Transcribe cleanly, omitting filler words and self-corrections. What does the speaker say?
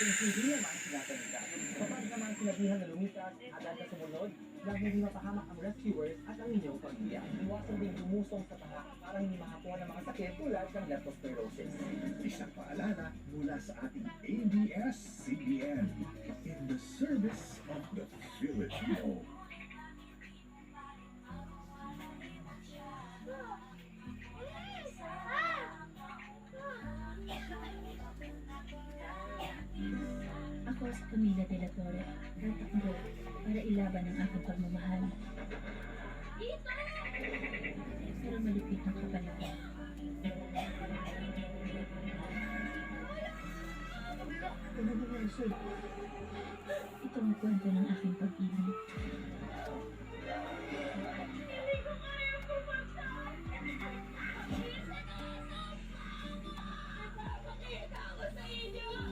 Kung hindi naman sinasalita, kapag naman sinabihan na lumikas, agad na sumunod, lagi hindi mapahamak ang rescuers at ang inyong pamilya. Iwasan din lumusong sa taha para hindi makakuha ng mga sakit tulad ng leptospirosis. Isang paalala mula sa ating ABS-CBN in the service of the Filipino. Ako sa Camila de la Torre, tatakbo para ilaban ang aking pagmamahal. Dito! Pero malupit ang kapalaran. Ito ang kwento ng aking pag-ibig.